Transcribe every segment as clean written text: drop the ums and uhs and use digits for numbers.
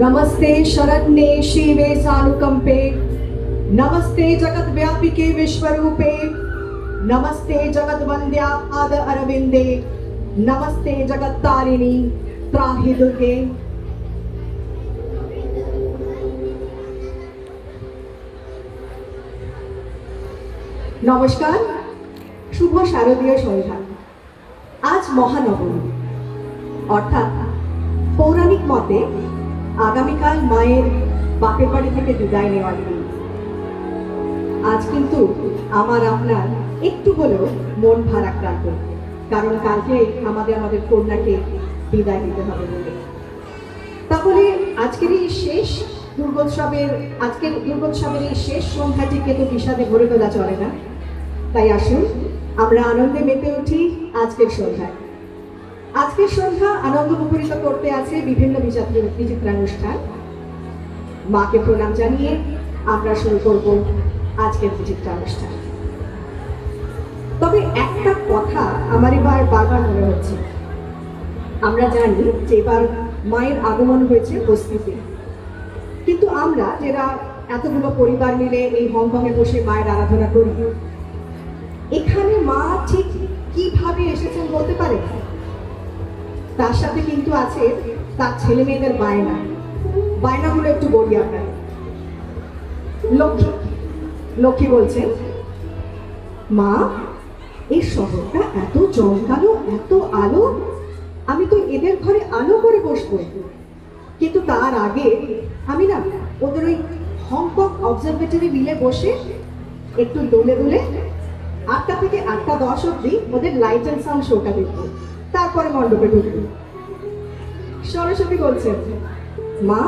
नमस्ते शरण्ये शिवे सानुकंपे, नमस्ते जगद्व्यापिके विश्वरूपे, नमस्ते जगद्वन्द्या पाद अरविंदे, नमस्ते जगत्तारिणी त्राहि दुर्गे। नमस्कार, शुभ शारदीय सन्ध्या। आज महानवमी अर्थात पौराणिक मते आगामीकाल माয়ের বাপের বাড়ি থেকে বিদায় নেওয়ার দিন। আজ কিন্তু আমার আপনার একটু হলেও মন ভারাক্রান্ত, কারণ কালকে আমাদের কন্যাকে বিদায় দিতে হবে বলে। তাহলে আজকের এই দুর্গোৎসবের এই শেষ সন্ধ্যাটিকে তো বিষাদে ভরে ফেলা চলে না। তাই আসুন আমরা আনন্দে মেতে উঠি আজকের সন্ধ্যায়। আজকের সন্ধ্যা আনন্দ মুখরিত করতে আছে বিভিন্ন বিচিত্রানুষ্ঠান। মাকে প্রণাম জানিয়ে আমরা শুরু করব আজকের বিচিত্রানুষ্ঠান। তবে একটা কথা আমার এবার বারবার মনে হচ্ছে, আমরা জানি যে এবার মায়ের আগমন হয়েছে বস্তিতে, কিন্তু আমরা যারা এতগুলো পরিবার মিলে এই হংকংয়ে বসে মায়ের আরাধনা করি, এখানে মা ঠিক কিভাবে এসেছেন বলতে পারে? তার সাথে কিন্তু আছে তার ছেলে মেয়েদের বায়নাগুলো একটু বলি আপনার। লক্ষ্মী বলছেন, মা এই শহরটা এত জমকালো, এত আলো, আমি তো এদের ঘরে আলো করে বসবো, কিন্তু তার আগে আমি না ওদের ওই হংকং অবজারভেটরি মিলে বসে একটু দোলে 8টা থেকে 8টা 10 অব্দি ওদের লাইট অ্যান্ড সাউন্ড শোটা দেখবো, তারপরে মণ্ডপে ঢুকবো। সরস্বতী বলছেন, মা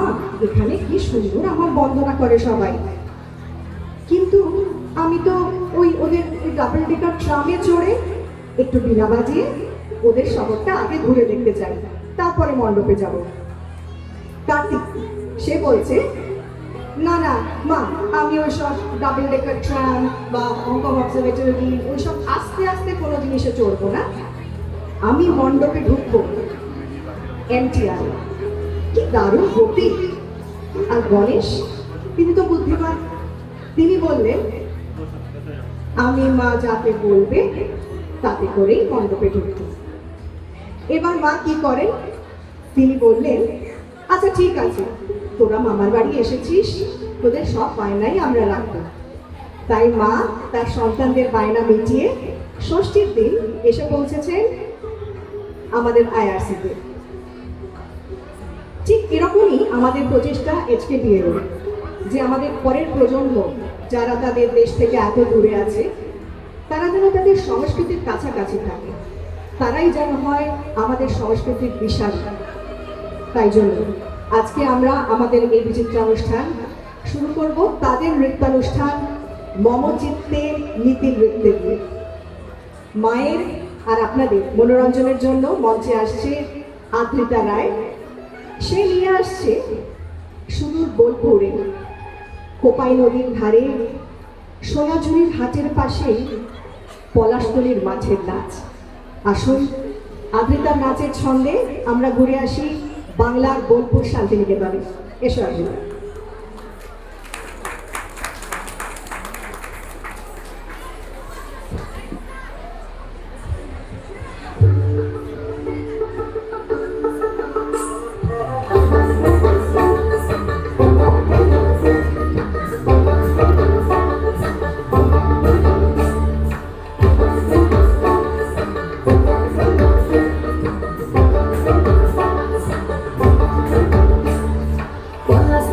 এখানে কি সুন্দর আমার বন্দনা করে সবাই, কিন্তু আমি তো ওদের ডাবল ডেকার ট্রামে চড়ে একটু বিনা বাজিয়ে ওদের শহরটা আগে ঘুরে দেখতে চাই, তারপরে মণ্ডপে যাব। কার্তিক সে বলছে, না না মা, আমি ওইসব ডাবল ডেকার ট্রাম বা হংকং অবজারভেটরি ওইসব আস্তে আস্তে কোনো জিনিসে চড়বো না, আমি মণ্ডপে ঢুকবো। এনটিআর কি দারুণ গতি! আর গণেশ তিনি তো বুদ্ধিমান, তিনি বললেন, আমি মা যাতে বলবে তাতে করেই মণ্ডপে ঢুকবো। এবার মা কি করেন, তিনি বললেন, আচ্ছা ঠিক আছে, তোরা মামার বাড়ি এসেছিস, তোদের সব বায়নাই আমরা রাখবো। তাই মা তার সন্তানদের বায়না মিটিয়ে ষষ্ঠীর দিন এসে পৌঁছেছেন আমাদের আইআরসিতে। ঠিক এরকমই আমাদের প্রচেষ্টা HKBL, যে আমাদের পরের প্রজন্ম যারা তাদের দেশ থেকে এত দূরে আছে, তারা যেন তাদের সংস্কৃতির কাছাকাছি থাকে, তারাই যেন হয় আমাদের সংস্কৃতির বিশাল। তাই জন্য আজকে আমরা আমাদের এই বিচিত্রানুষ্ঠান শুরু করব তাদের নৃত্যানুষ্ঠান মম চিত্তে নীতি নৃত্যে দিয়ে। মায়ের আর আপনাদের মনোরঞ্জনের জন্য মঞ্চে আসছে আদ্রিতা রায়। সে নিয়ে আসছে সুদূর বোলপুরে কোপাই নদীর ধারে সোনাঝুরির হাটের পাশে পলাশতলির মাঠের নাচ। আসুন আদ্রিতার নাচের ছন্দে আমরা ঘুরে আসি বাংলার বোলপুর শান্তিনিকেতনে। এসো আদ্রিতা। Palace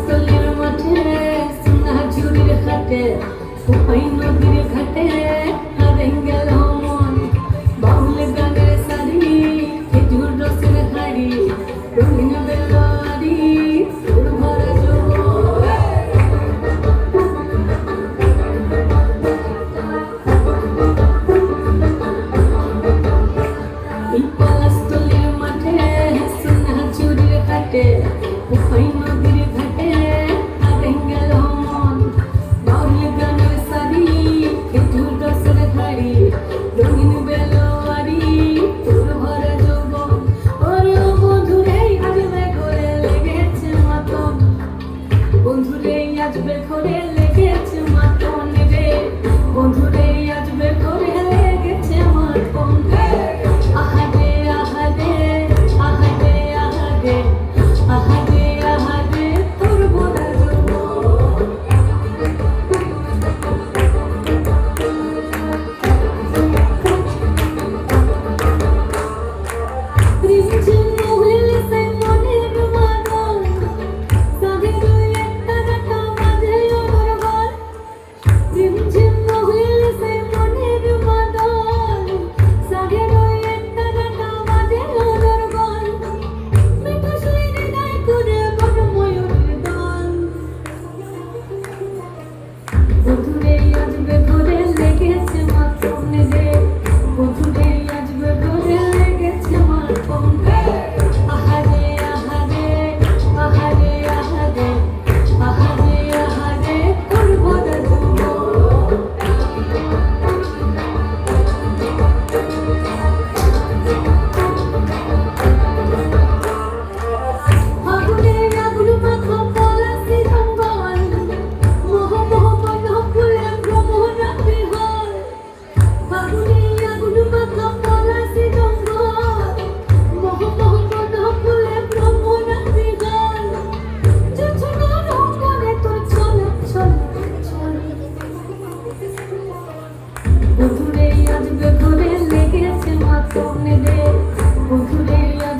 ফিরিয়া